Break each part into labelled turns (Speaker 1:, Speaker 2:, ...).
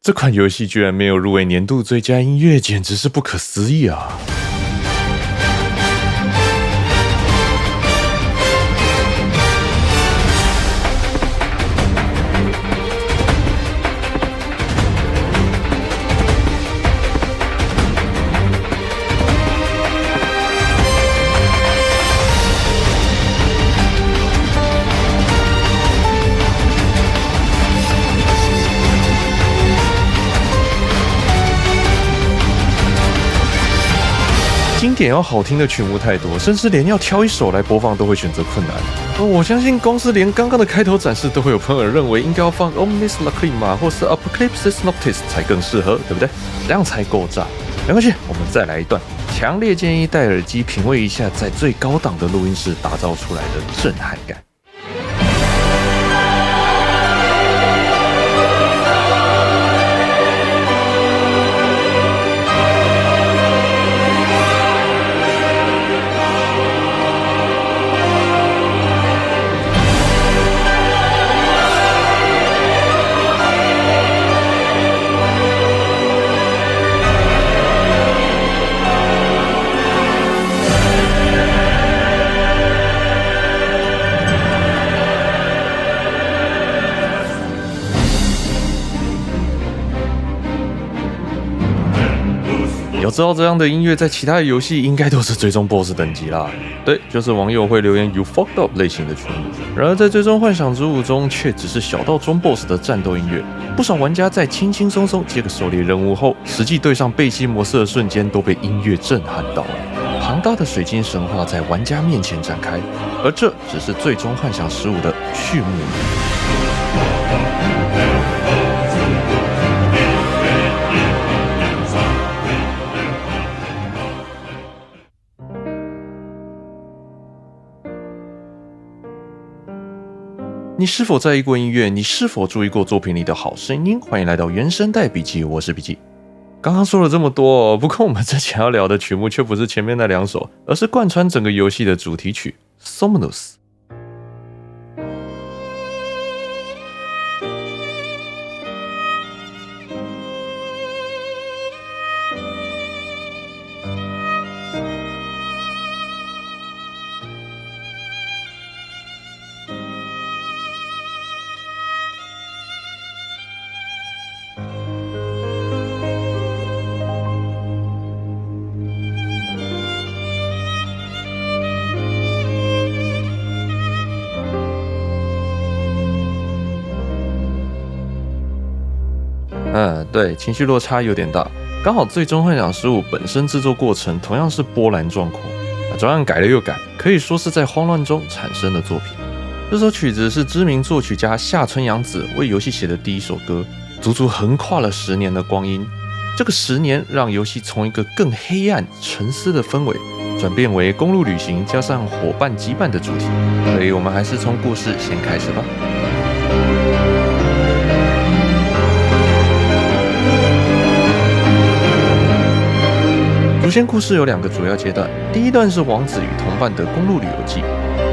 Speaker 1: 这款游戏居然没有入围年度最佳音乐，简直是不可思议啊！经典又好听的曲目太多，甚至连要挑一首来播放都会选择困难。而我相信，光是连刚刚的开头展示，都会有朋友认为应该要放 Omnis Lacrima 或是 Apocalypse Noctis 才更适合，对不对？这样才够炸。没关系，我们再来一段。强烈建议戴耳机品味一下，在最高档的录音室打造出来的震撼感。要知道这样的音乐在其他的游戏应该都是最终 BOSS 等级啦。对，就是网友会留言 You fucked up 类型的曲目。然而在最终幻想之舞中，却只是小到中 BOSS 的战斗音乐。不少玩家在轻轻松松接个狩猎任务后，实际对上贝西模式的瞬间都被音乐震撼到了。庞大的水晶神话在玩家面前展开，而这只是最终幻想15的序幕。你是否在意过音乐？你是否注意过作品里的好声音？欢迎来到原声带笔记，我是笔记。刚刚说了这么多，不过我们之前要聊的曲目却不是前面那2首，而是贯穿整个游戏的主题曲 Somnus。对，情绪落差有点大。刚好《最终幻想15》本身制作过程同样是波澜壮阔，专案改了又改，可以说是在慌乱中产生的作品。这首曲子是知名作曲家下村洋子为游戏写的第一首歌，足足横跨了10年的光阴。这个10年让游戏从一个更黑暗、沉思的氛围，转变为公路旅行加上伙伴羁绊的主题。所以我们还是从故事先开始吧。主线故事有2个主要阶段，第一段是王子与同伴的公路旅游记。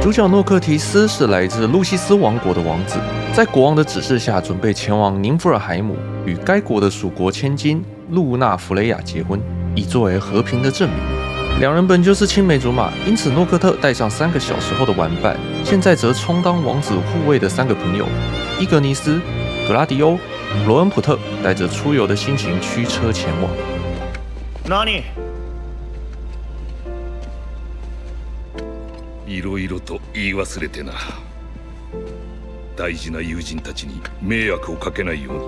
Speaker 1: 主角诺克提斯是来自路西斯王国的王子，在国王的指示下，准备前往宁弗尔海姆，与该国的属国千金露娜弗雷亚结婚，以作为和平的证明。2人本就是青梅竹马，因此诺克特带上3个小时候的玩伴，现在则充当王子护卫的3个朋友：伊格尼斯、格拉迪欧、罗恩普特，带着出游的心情驱车前往。
Speaker 2: 何？
Speaker 3: いろいろと言い忘れてな。大事な友人たちに迷惑をかけないように。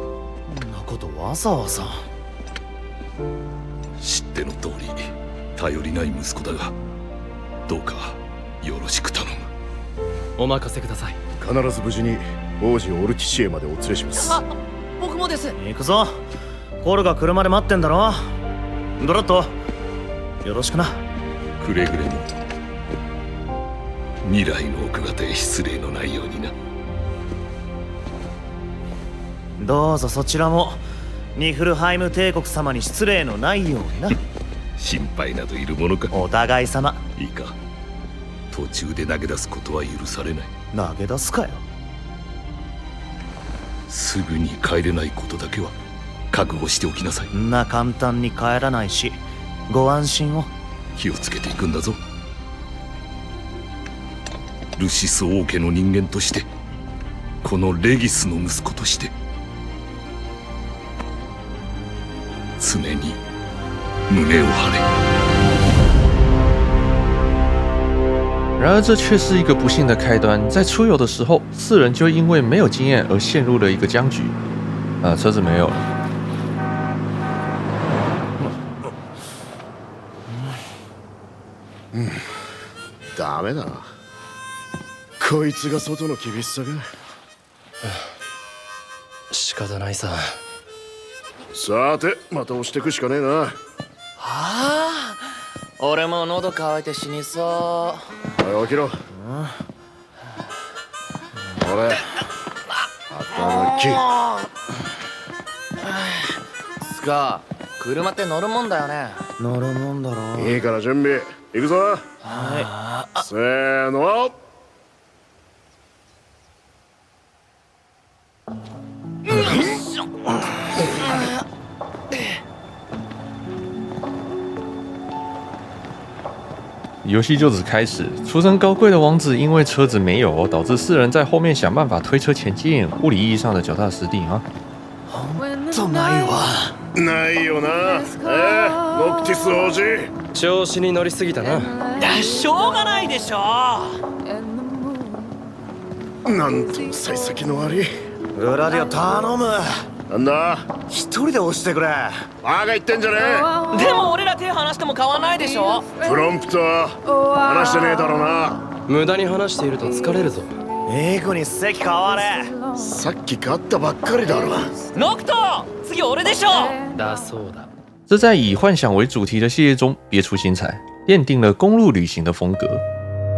Speaker 2: そんなことわざわざ。
Speaker 3: 知っての通り頼りない息子だが、どうかよろしく頼む。
Speaker 2: お任せください。
Speaker 4: 必ず無事に王子オルティシエまでお連れします。
Speaker 5: 僕もです。
Speaker 2: 行くぞ。コルが車で待ってんだろ。ドラッド、よろしくな。
Speaker 3: くれぐれも未来の奥方へ失礼のないようにな。
Speaker 2: どうぞそちらもニフルハイム帝国様に失礼のないようにな。
Speaker 3: 心配などいるものか。
Speaker 2: お互い様。
Speaker 3: いいか、途中で投げ出すことは許されない。
Speaker 2: 投げ出すかよ。
Speaker 3: すぐに帰れないことだけは覚悟しておきなさい。
Speaker 2: んな簡単に帰らないし、ご安心を。
Speaker 3: 気をつけていくんだぞ。ルシス王家の人間として、このレギスの息子として、常に胸を張れ。
Speaker 1: 然而，这却是一个不幸的开端。在出游的时候，四人就因为没有经验而陷入了一个僵局。车子没有了。
Speaker 4: ダメだな。こいつが外の厳しさが。
Speaker 5: 仕方ないさ。
Speaker 4: さて、また押してくしかねえな。
Speaker 5: はあ、俺も喉乾いて死にそ
Speaker 4: おい、起きろ。俺、働き。
Speaker 5: スカ、車って乗るもんだよね。
Speaker 2: 乗るもんだろ。
Speaker 4: いいから準備。行くぞ。
Speaker 2: は
Speaker 4: せーの。
Speaker 1: 游戏就此开始。出身高贵的王子因为车子没有，导致四人在后面想办法推车前进，物理意义上的脚踏实地啊。
Speaker 2: い。とないわ。
Speaker 4: ないよな。ノクティス王子。
Speaker 5: 調子に乗りすぎたな。
Speaker 2: しょうがないでしょ。
Speaker 4: なんと幸先の悪い。
Speaker 2: グラディオ頼む。
Speaker 4: なんだ。
Speaker 2: 一人で押してくれ。
Speaker 4: バカ言ってんじゃねえ。
Speaker 6: でも俺ら手離しても変わんないでしょ。
Speaker 4: プロンプト話してねえだろうな。
Speaker 5: 無駄に話していると疲れるぞ。
Speaker 2: エゴに席変われ。
Speaker 4: さっき勝ったばっかりだろ。
Speaker 6: ノクト次俺でしょ。
Speaker 5: だそうだ。
Speaker 1: 这在以幻想为主题的系列中别出心裁，奠定了公路旅行的风格。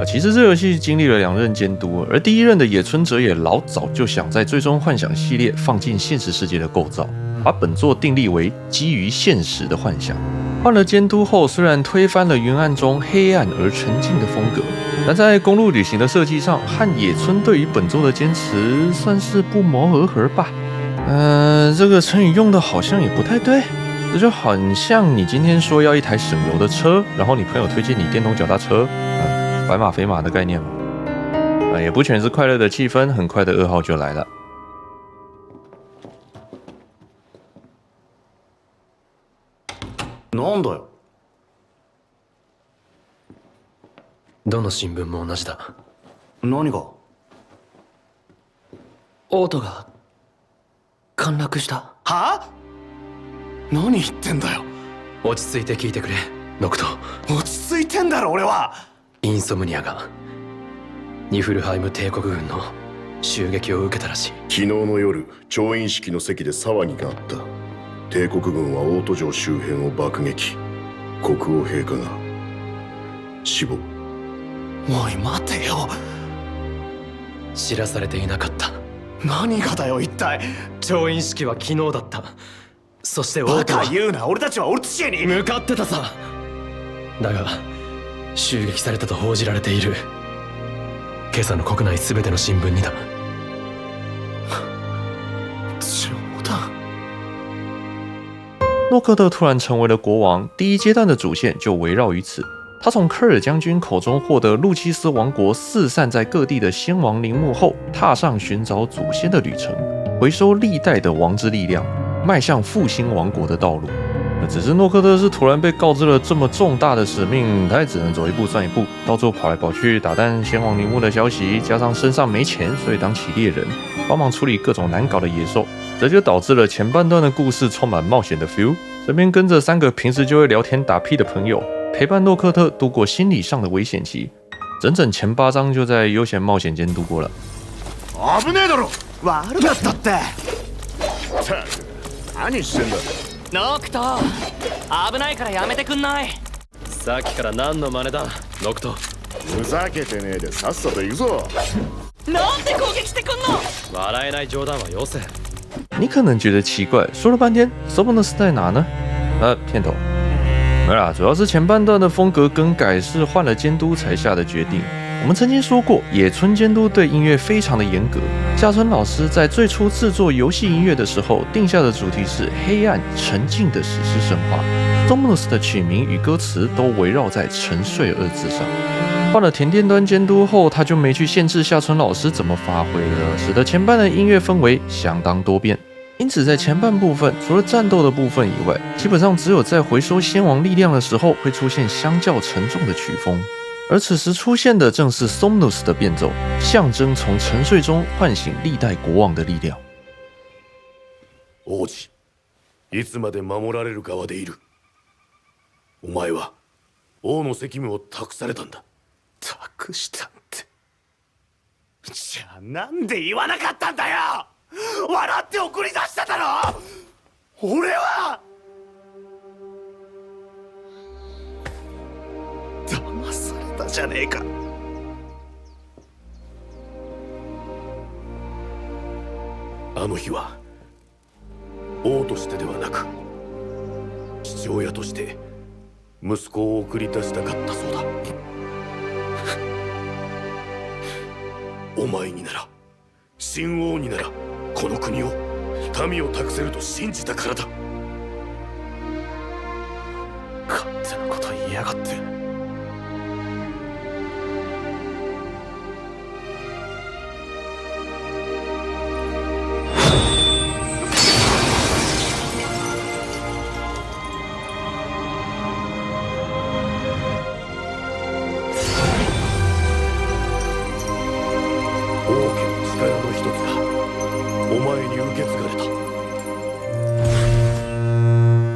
Speaker 1: 其实这游戏经历了2任监督，而第1任的野村哲也老早就想在最终幻想系列放进现实世界的构造，把本作订立为基于现实的幻想。换了监督后，虽然推翻了云暗中黑暗而沉静的风格，但在公路旅行的设计上，和野村对于本作的坚持算是不谋而合吧。这个成语用的好像也不太对。这就很像你今天说要一台省油的车，然后你朋友推荐你电动脚踏车，白马非马的概念嘛。也不全是快乐的气氛，很快的噩耗就来了。
Speaker 2: なんだよ。
Speaker 5: どの新聞も同じだ。
Speaker 2: 何が？
Speaker 5: オートが陥落した。
Speaker 2: は？何言ってんだよ。
Speaker 5: 落ち着いて聞いてくれ、ノクト。
Speaker 2: 落ち着いてんだろ俺は。
Speaker 5: インソムニアがニフルハイム帝国軍の襲撃を受けたらしい。
Speaker 4: 昨日の夜、調印式の席で騒ぎがあった。帝国軍はオート城周辺を爆撃。国王陛下が死亡。
Speaker 2: おい待てよ。
Speaker 5: 知らされていなかった。
Speaker 2: 何がだよ一体。
Speaker 5: 調印式は昨日だった。そしてオー
Speaker 2: バ
Speaker 5: トは
Speaker 2: カ言うな。俺たちはオルティシエに
Speaker 5: 向かってたさ。だが襲撃されたと報じられている。今朝の国内すべての新聞にだ。
Speaker 2: 冗談。
Speaker 1: 诺克特突然成为了国王，第1阶段的主线就围绕于此。他从科尔将军口中获得路基斯王国四散在各地的先王陵墓后，踏上寻找祖先的旅程，回收历代的王之力量，迈向复兴王国的道路。只是诺克特是突然被告知了这么重大的使命，他也只能走一步算一步，到处跑来跑去打探先王陵墓的消息，加上身上没钱，所以当起猎人，帮忙处理各种难搞的野兽，这就导致了前半段的故事充满冒险的 feel。身边跟着3个平时就会聊天打屁的朋友，陪伴诺克特度过心理上的危险期，整整前8章就在悠闲冒险间度过了。
Speaker 4: 危ねえだろ。
Speaker 2: 悪かったって。
Speaker 4: ったく何してんだ。
Speaker 6: ノクト危ないからやめてくんない。
Speaker 5: さっきから何の真似だ、ノクト。
Speaker 4: ふざけてねえでさっさと行くぞ。
Speaker 6: なんで攻撃してくんの。
Speaker 5: 笑えない冗談はよせ。
Speaker 1: 你可能觉得奇怪，说了半天 Sobonus 在哪呢？片头。没啦，主要是前半段的风格更改是换了监督才下的决定。我们曾经说过，野村监督对音乐非常的严格。夏村老师在最初制作游戏音乐的时候，定下的主题是黑暗沉静的史诗神话。Somnus 的曲名与歌词都围绕在沉睡二字上。换了田电端监督后，他就没去限制夏村老师怎么发挥了，使得前半的音乐氛围相当多变。因此，在前半部分，除了战斗的部分以外，基本上只有在回收先王力量的时候会出现相较沉重的曲风。而此时出现的正是 Somnus 的变奏，象征从沉睡中唤醒历代国王的力量。
Speaker 4: 王子、いつまで守られる側でいる。お前は王の責務を託されたんだ。
Speaker 2: 託したって。じゃあなんで言わなかったんだよ。笑って送り出しただろ。俺は騙されたじゃねえか。
Speaker 4: あの日は王としてではなく父親として息子を送り出したかったそうだ。お前になら、新王になら、この国を民を託せると信じたからだ。
Speaker 2: 勝手なこと言いやがって。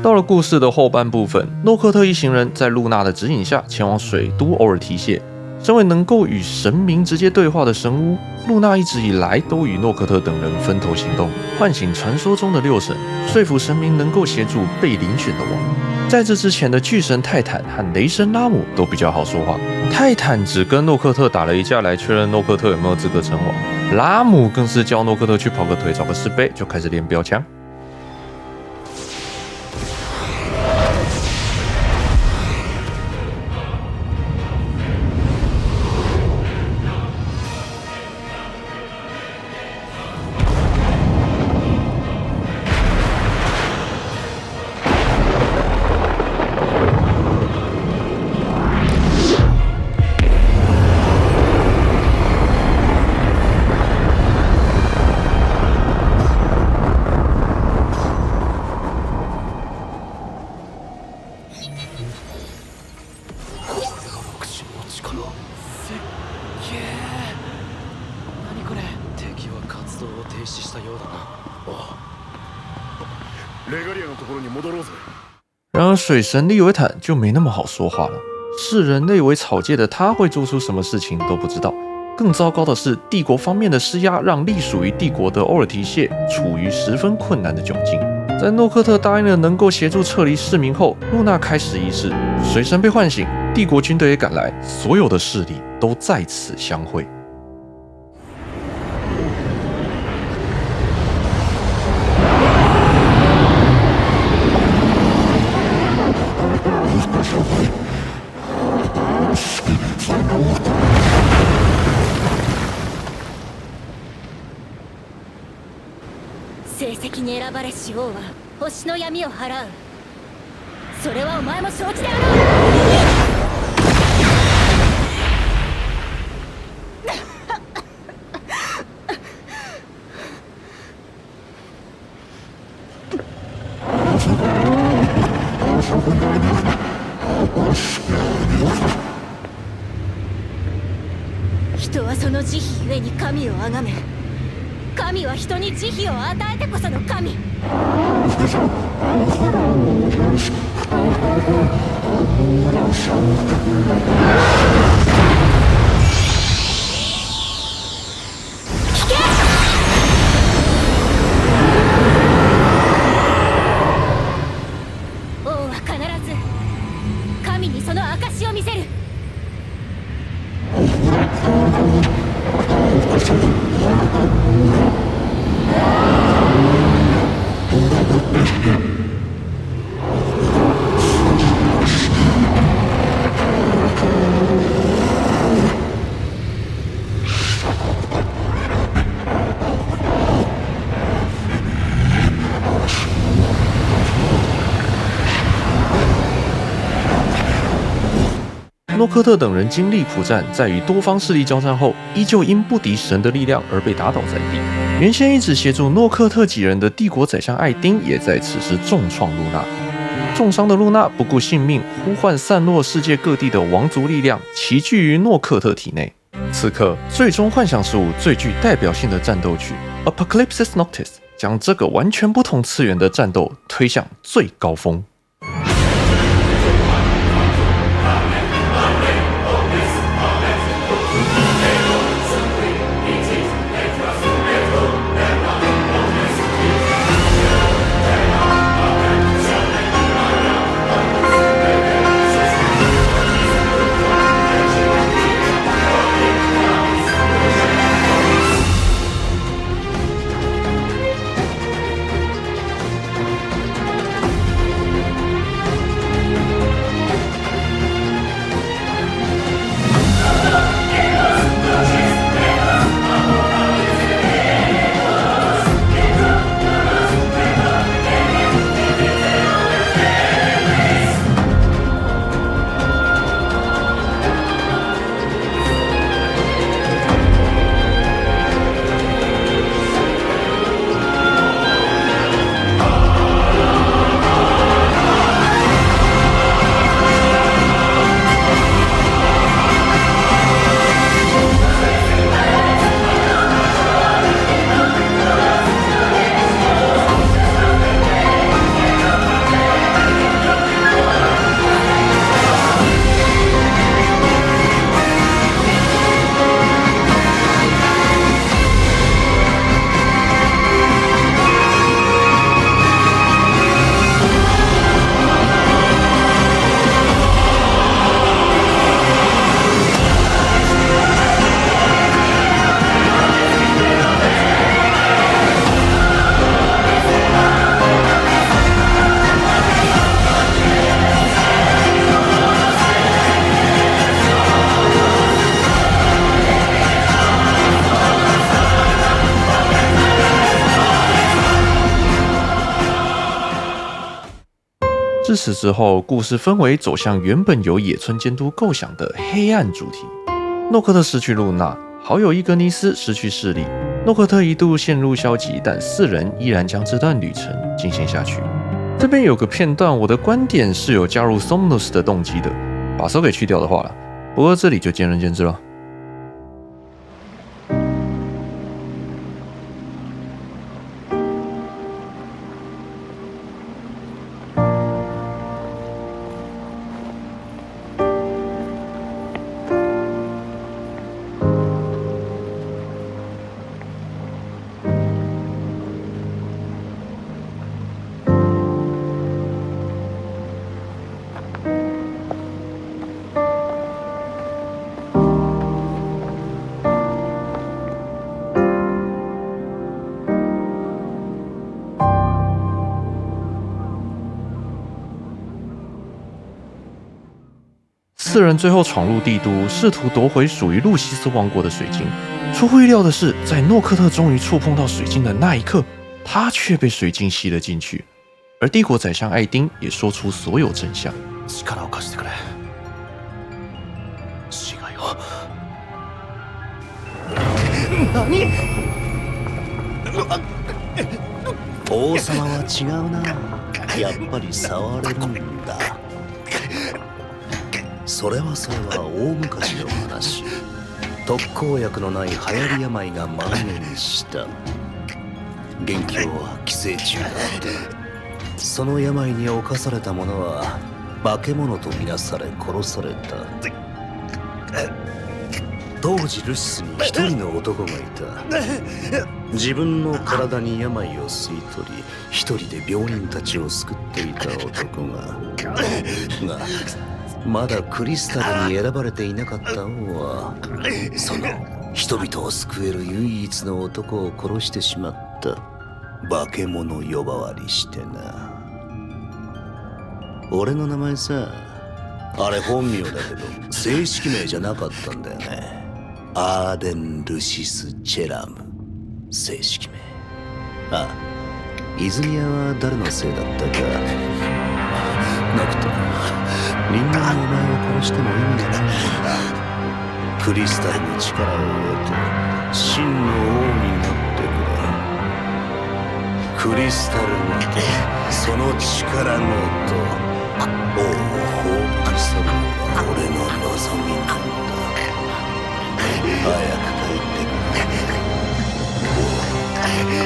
Speaker 1: 到了故事的后半部分，诺克特一行人在露娜的指引下前往水都欧尔提谢。身为能够与神明直接对话的神巫，露娜一直以来都与诺克特等人分头行动，唤醒传说中的六神，说服神明能够协助被遴选的王。在这之前的巨神泰坦和雷神拉姆都比较好说话，泰坦只跟诺克特打了一架来确认诺克特有没有资格称王，拉姆更是叫诺克特去跑个腿找个石碑就开始练标枪。然而水神利维坦就没那么好说话了，视人类为草芥的他会做出什么事情都不知道。更糟糕的是，帝国方面的施压让隶属于帝国的欧尔提谢处于十分困难的窘境。在诺克特答应了能够协助撤离市民后，露娜开始仪式，水神被唤醒，帝国军队也赶来，所有的势力都在此相会。
Speaker 7: 成績に選ばれし王は星の闇を払う。それはお前も承知であろう。人はその慈悲ゆえに神を崇め、神は人に慈悲を与えてこその神。聞け！王は必ず神にその証を見せる。
Speaker 1: 诺克特等人经历苦战，在与多方势力交战后，依旧因不敌神的力量而被打倒在地。原先一直协助诺克特几人的帝国宰相艾丁，也在此时重创露娜。重伤的露娜不顾性命，呼唤散落世界各地的王族力量，齐聚于诺克特体内。此刻，最终幻想15最具代表性的战斗曲《Apocalypsis Noctis》将这个完全不同次元的战斗推向最高峰。自此之后，故事氛围走向原本由野村监督构想的黑暗主题。诺克特失去露娜，好友伊格尼斯失去视力，诺克特一度陷入消极，但4人依然将这段旅程进行下去。这边有个片段，我的观点是有加入 Somnus 的动机的，把手给去掉的话了，不过这里就见仁见智了。4人最后闯入帝都，试图夺回属于路西斯王国的水晶。出乎意料的是，在诺克特终于触碰到水晶的那一刻，他却被水晶吸了进去。而帝国宰相艾丁也说出所有真相。
Speaker 2: 力を貸してくれ。死がよ。何？
Speaker 8: 王様は違うな。やっぱり触れるんだ。それは大昔の話。特効薬のない流行り病が蔓延した。元凶は寄生虫だった。その病に侵された者は化け物とみなされ殺された。当時ルシスに一人の男がいた。自分の体に病を吸い取り、一人で病人たちを救っていた男がまだクリスタルに選ばれていなかった王は、その人々を救える唯一の男を殺してしまった。化け物呼ばわりしてな。俺の名前さ、あれ本名だけど正式名じゃなかったんだよね。アーデン・ルシス・チェラム。正式名。あ、泉谷は誰のせいだったか。ノクタ、みんなにお前を殺しても意味がないんだ。クリスタルの力を得て真の王になってくれ。クリスタルごとその力ごと王を葬り去るのが俺の望みなんだ。早く帰ってくれ。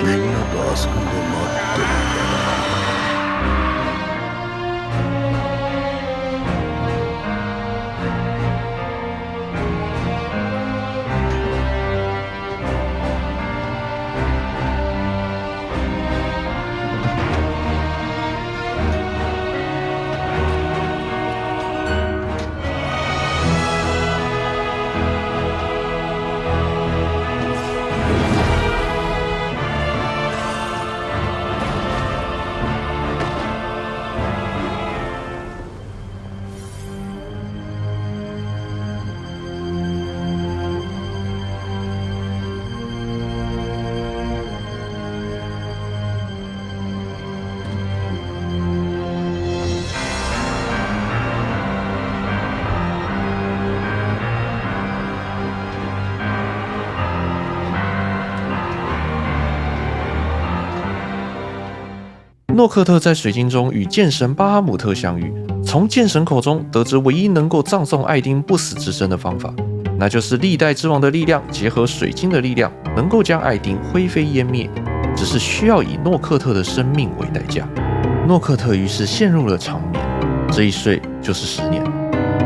Speaker 8: みんなとあそこで待ってるんだ。
Speaker 1: 诺克特在水晶中与剑神巴哈姆特相遇，从剑神口中得知唯一能够葬送艾丁不死之身的方法，那就是历代之王的力量结合水晶的力量，能够将艾丁灰飞烟灭，只是需要以诺克特的生命为代价。诺克特于是陷入了长眠，这一睡就是10年。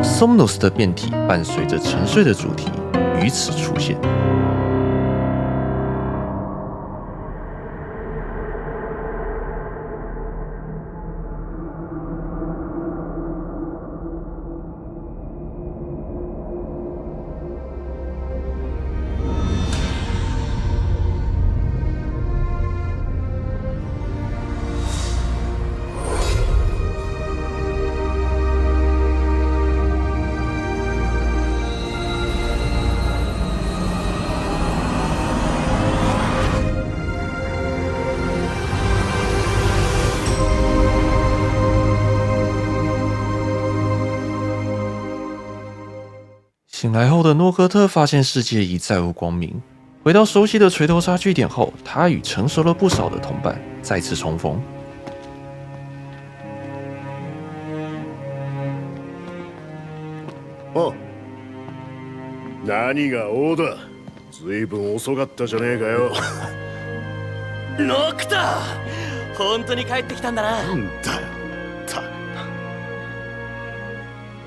Speaker 1: Somnus 的变体伴随着沉睡的主题于此出现。醒来后的诺克特发现世界已再无光明，回到熟悉的锤头鲨据点后，他与成熟了不少的同伴再次重逢。
Speaker 4: あ、何が王だ。ずいぶん遅かったじゃねえかよ。
Speaker 6: ノクタ、本当に帰ってきたんだな。
Speaker 4: なんだよ。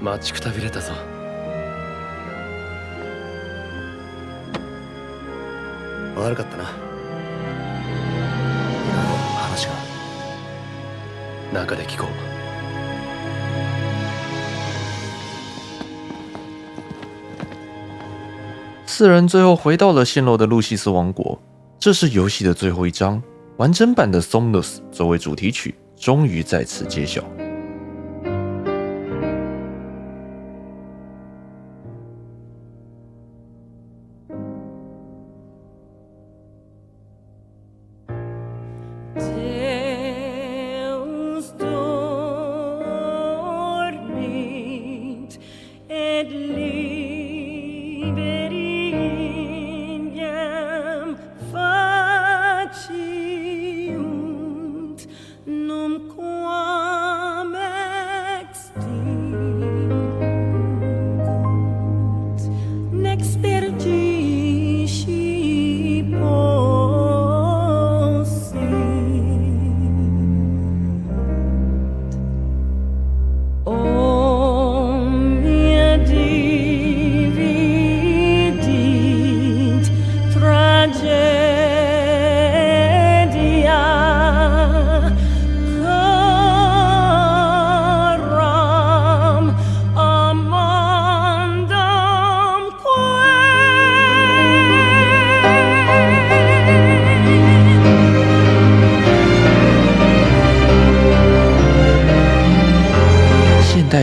Speaker 5: 待ちくたびれたぞ。
Speaker 8: 悪かったな。今の話が。
Speaker 5: 中で聞こう。
Speaker 1: 4人最后回到了陷落的路西斯王国，这是游戏的最后一章，完整版的 Somnus 作为主题曲终于在此揭晓。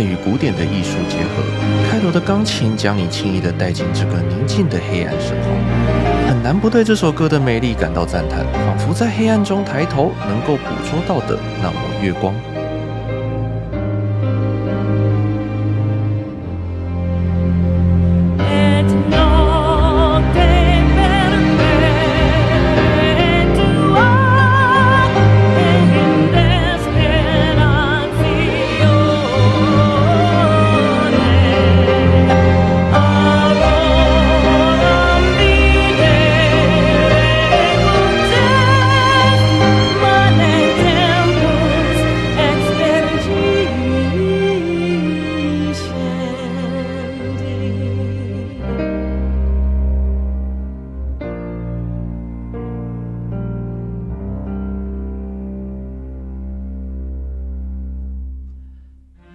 Speaker 1: 与古典的艺术结合，开头的钢琴将你轻易地带进这个宁静的黑暗神话，很难不对这首歌的美丽感到赞叹，仿佛在黑暗中抬头能够捕捉到的那抹月光。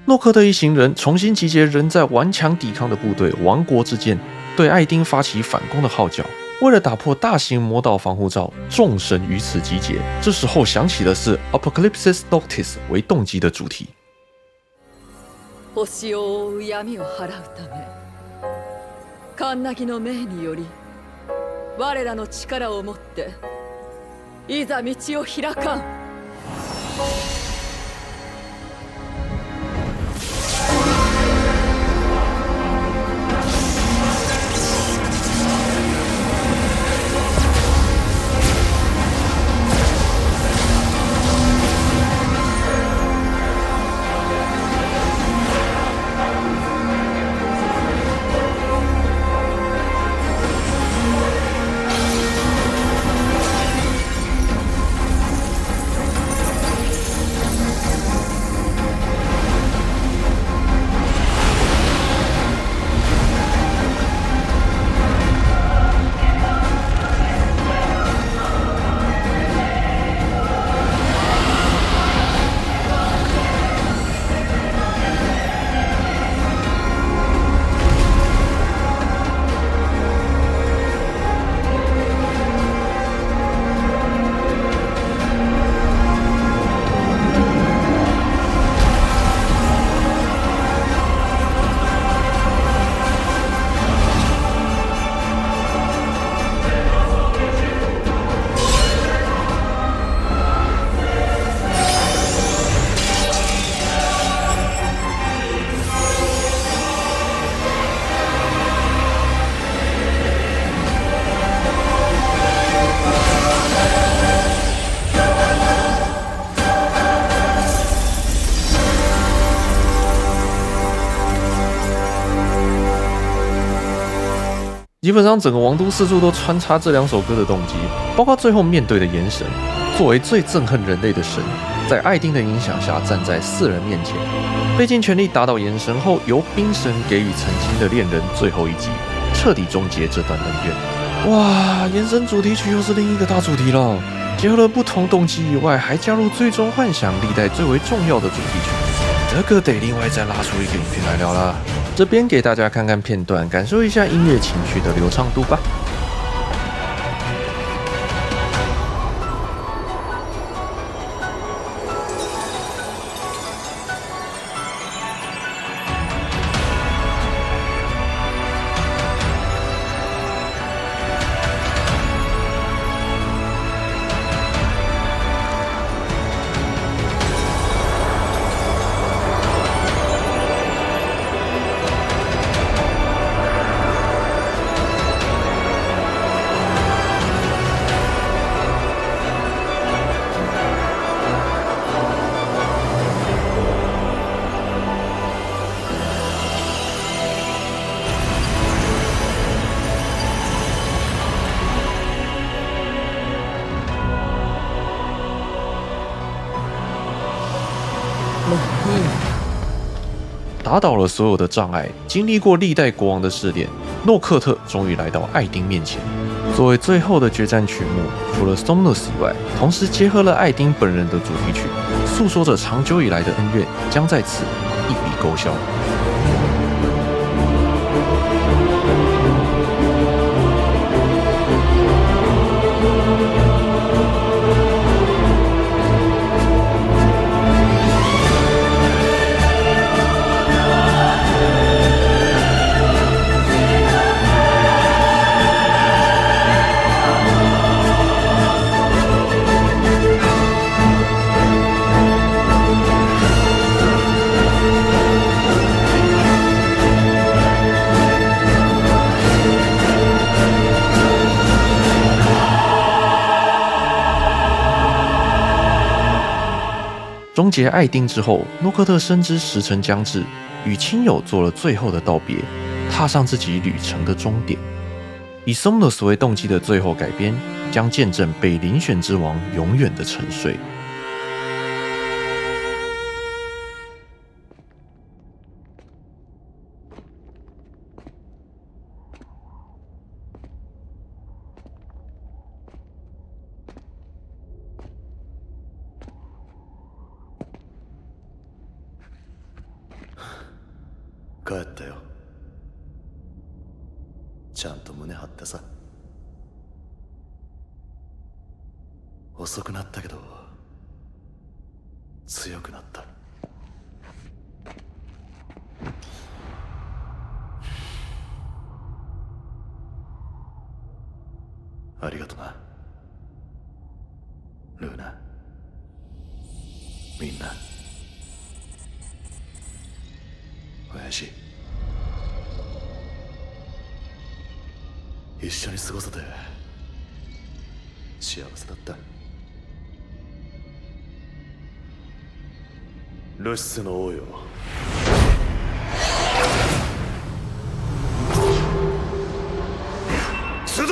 Speaker 1: 诺克特一行人重新集结仍在顽强抵抗的部队，亡国之剑对艾丁发起反攻的号角。为了打破大型魔导防護罩，众神于此集结。这时候响起的是 Apocalypsis Noctis 为动机的主题。
Speaker 9: 星を覆う闇を払うため、カンナギの命により、我らの力をもって、いざ道を開かん。
Speaker 1: 基本上整个王都四处都穿插这两首歌的动机，包括最后面对的炎神，作为最憎恨人类的神，在艾丁的影响下站在4人面前，费尽全力打倒炎神后，由冰神给予曾经的恋人最后一击，彻底终结这段恩怨。哇，炎神主题曲又是另一个大主题了，结合了不同动机以外，还加入最终幻想历代最为重要的主题曲，这个得另外再拉出一个影片来聊啦。这边给大家看看片段，感受一下音乐情绪的流畅度吧。打倒了所有的障碍，经历过历代国王的试炼，诺克特终于来到艾丁面前。作为最后的决战曲目，除了 Somnus 以外，同时结合了艾丁本人的主题曲，诉说着长久以来的恩怨将在此一笔勾销。终结艾丁之后，诺克特深知时辰将至，与亲友做了最后的道别，踏上自己旅程的终点。以 Somnus 为动机的最后改编，将见证被遴选之王永远的沉睡。
Speaker 8: 帰ったよ。ちゃんと胸張ってさ。遅くなったけど強くなった。ありがとなルーナ。みんな親父、一緒に過ごせて幸せだった。ルシスの王よ、集え。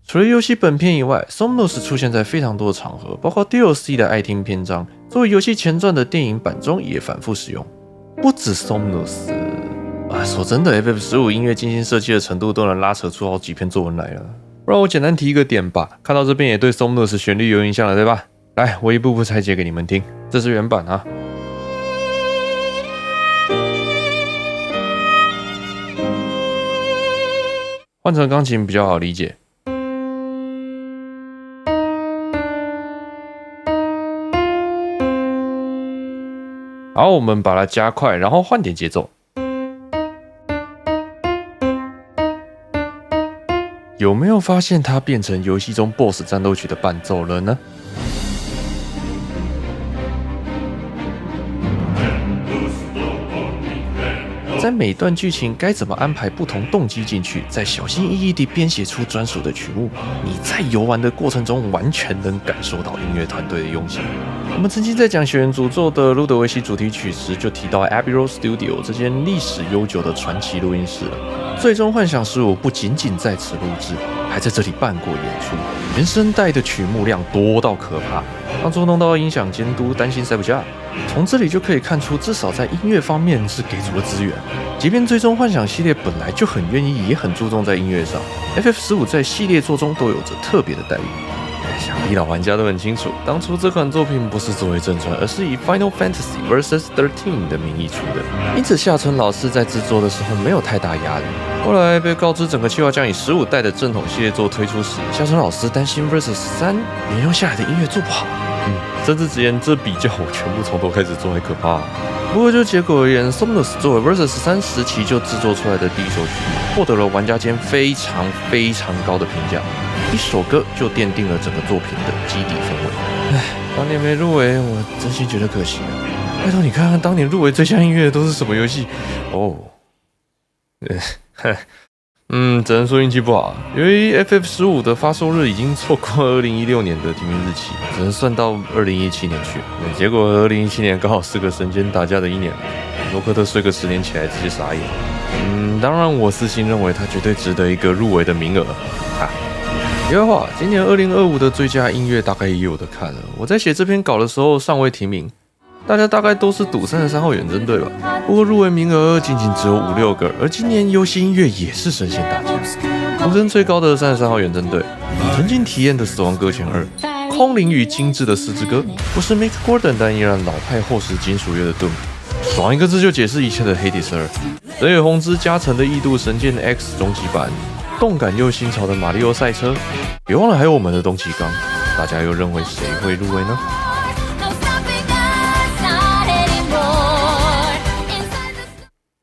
Speaker 1: 除了游戏本片以外 ，Somnus 出现在非常多的场合，包括 DLC 的爱听篇章，作为游戏前传的电影版中也反复使用。不止 Somnus， 说真的 ，FF15 音乐精心设计的程度都能拉扯出好几篇作文来了。让我简单提一个点吧，看到这边也对 Somnus 旋律有印象了，对吧？来，我一步步拆解给你们听。这是原版啊。换成钢琴比较好理解。好，我们把它加快，然后换点节奏。有没有发现它变成游戏中 BOSS 战斗曲的伴奏了呢？在每段剧情该怎么安排不同动机进去，再小心翼翼地编写出专属的曲目，你在游玩的过程中完全能感受到音乐团队的用心。我们曾经在讲《血缘诅咒》的路德维希主题曲时，就提到 Abbey Road Studio 这间历史悠久的传奇录音室了。最终幻想15不仅仅在此录制，还在这里办过演出，原声带的曲目量多到可怕，当初弄到音响监督担心塞不下。从这里就可以看出，至少在音乐方面是给足了资源。即便最终幻想系列本来就很愿意，也很注重在音乐上 ，FF15 在系列作中都有着特别的待遇。想必老玩家都很清楚，当初这款作品不是作为正传，而是以 Final Fantasy vs 13的名义出的，因此下村老师在制作的时候没有太大压力。后来被告知整个计划将以15代的正统系列作推出时，下村老师担心 vs 13沿用下来的音乐做不好，甚至直言这比较我全部从头开始做还可怕。不过就结果而言 ，Somnus 作为 vs 13时期就制作出来的第一首曲目，获得了玩家间非常高的评价。一首歌就奠定了整个作品的基底氛围。唉，当年没入围，我真心觉得可惜啊！拜托你看看当年入围最佳音乐都是什么游戏哦？只能说运气不好。由于 FF15 的发售日已经错过2016年的提名日期，只能算到2017年去。结果2017年刚好是个神仙打架的一年，罗克特睡个10年起来直接傻眼。当然我私心认为他绝对值得一个入围的名额啊。题外话，今年2025的最佳音乐大概也有的看了。我在写这篇稿的时候尚未提名，大家大概都是赌33号远征队吧。不过入围名额仅仅只有5-6个，而今年游戏音乐也是神仙打架，呼声最高的33号远征队，曾经体验的死亡搁浅2，空灵与精致的四之歌，不是 Mick Gordon 但依然老派厚实金属乐的 Doom， 爽一个字就解释一切的 Hades 2，人野弘之加成的异度神剑 X 终极版。动感又新潮的马里奥赛车，别忘了还有我们的东崎刚，大家又认为谁会入围呢？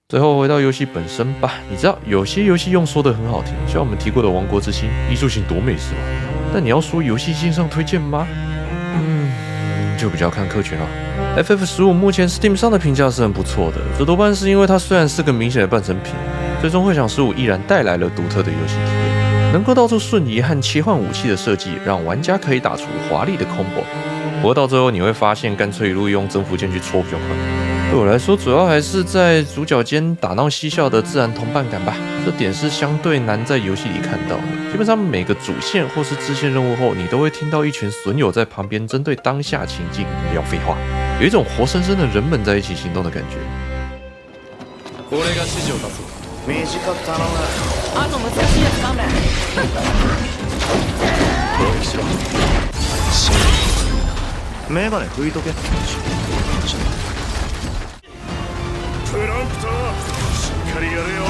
Speaker 1: 最后回到游戏本身吧，你知道有些游戏用说的很好听，像我们提过的《王国之心》，艺术性多美是吧？但你要说游戏性上推荐吗？就比较看客群了。FF15 目前 Steam 上的评价是很不错的，这多半是因为它虽然是个明显的半成品，最终幻想15依然带来了独特的游戏体验，能够到处瞬移和切换武器的设计，让玩家可以打出华丽的 combo。不过到最后你会发现，干脆一路用征服键去戳比较快。对我来说，主要还是在主角间打闹嬉笑的自然同伴感吧，这点是相对难在游戏里看到的。基本上每个主线或是支线任务后，你都会听到一群损友在旁边针对当下情境聊废话，有一种活生生的人们在一起行动的感觉。
Speaker 5: 俺が指示を出す。
Speaker 2: 短く頼む。
Speaker 9: あと難しいやつ勘弁。
Speaker 5: 攻撃しろ。
Speaker 2: メガネ拭いとけ。プランプター、しっかりやれよ。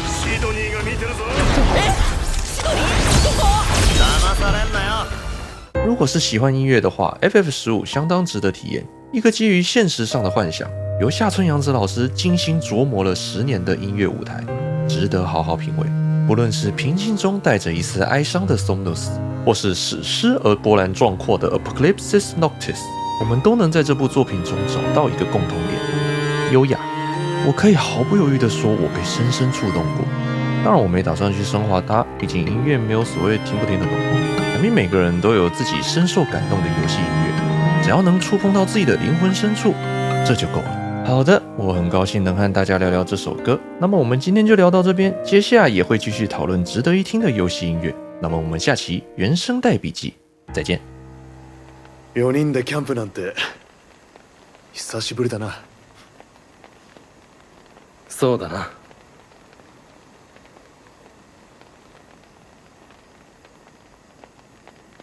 Speaker 2: シドニーが見てるぞ。
Speaker 9: シドニーどこ？
Speaker 2: 騙されんなよ。
Speaker 1: 如果是喜欢音乐的话 ，FF15 相当值得体验。一个基于现实上的幻想，由下村洋子老师精心琢磨了10年的音乐舞台，值得好好品味。不论是平静中带着一丝哀伤的 Somnus， 或是史诗而波澜壮阔的 Apocalypsis Noctis， 我们都能在这部作品中找到一个共同点：优雅。我可以毫不犹豫地说，我被深深触动过。当然，我没打算去升华它，毕竟音乐没有所谓听不听得懂。想必每个人都有自己深受感动的游戏音乐，只要能触碰到自己的灵魂深处，这就够了。好的，我很高兴能和大家聊聊这首歌。那么我们今天就聊到这边，接下来也会继续讨论值得一听的游戏音乐。那么我们下期原声带笔记再见。
Speaker 2: 4人でキャンプなんて久しぶりだな。
Speaker 5: そうだな。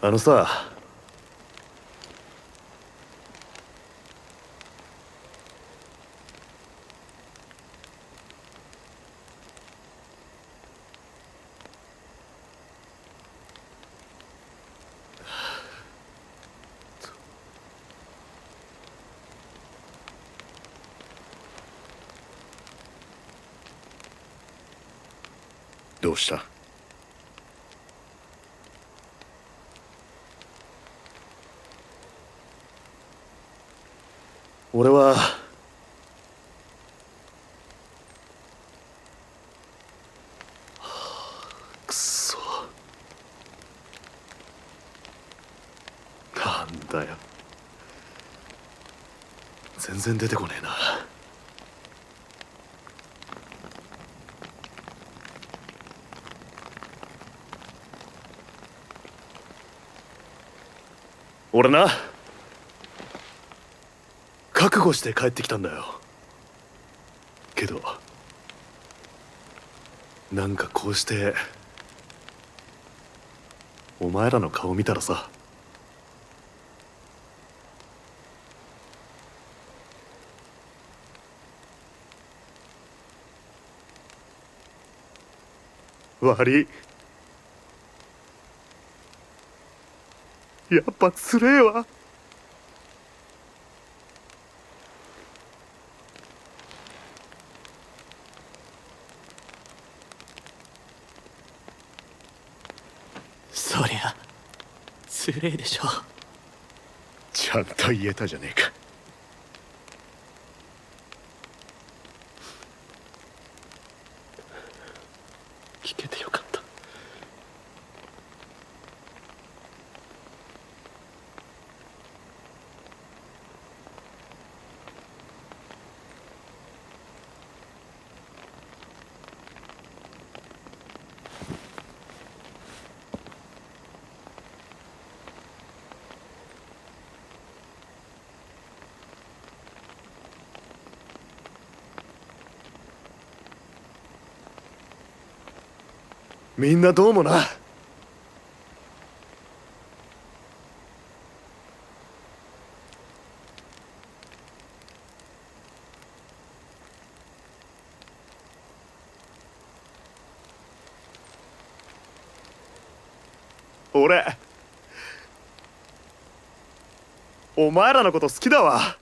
Speaker 2: あのさ、
Speaker 4: どうした？
Speaker 2: 俺はくそ、なんだよ、全然出てこねえな。俺な、覚悟して帰ってきたんだよ。けどなんかこうしてお前らの顔見たらさ、悪い、やっぱつれえわ。
Speaker 6: そりゃつれえでしょ。
Speaker 4: ちゃんと言えたじゃねえか。
Speaker 5: 聞けてよかった。
Speaker 2: みんなどうもな。俺お前らのこと好きだわ。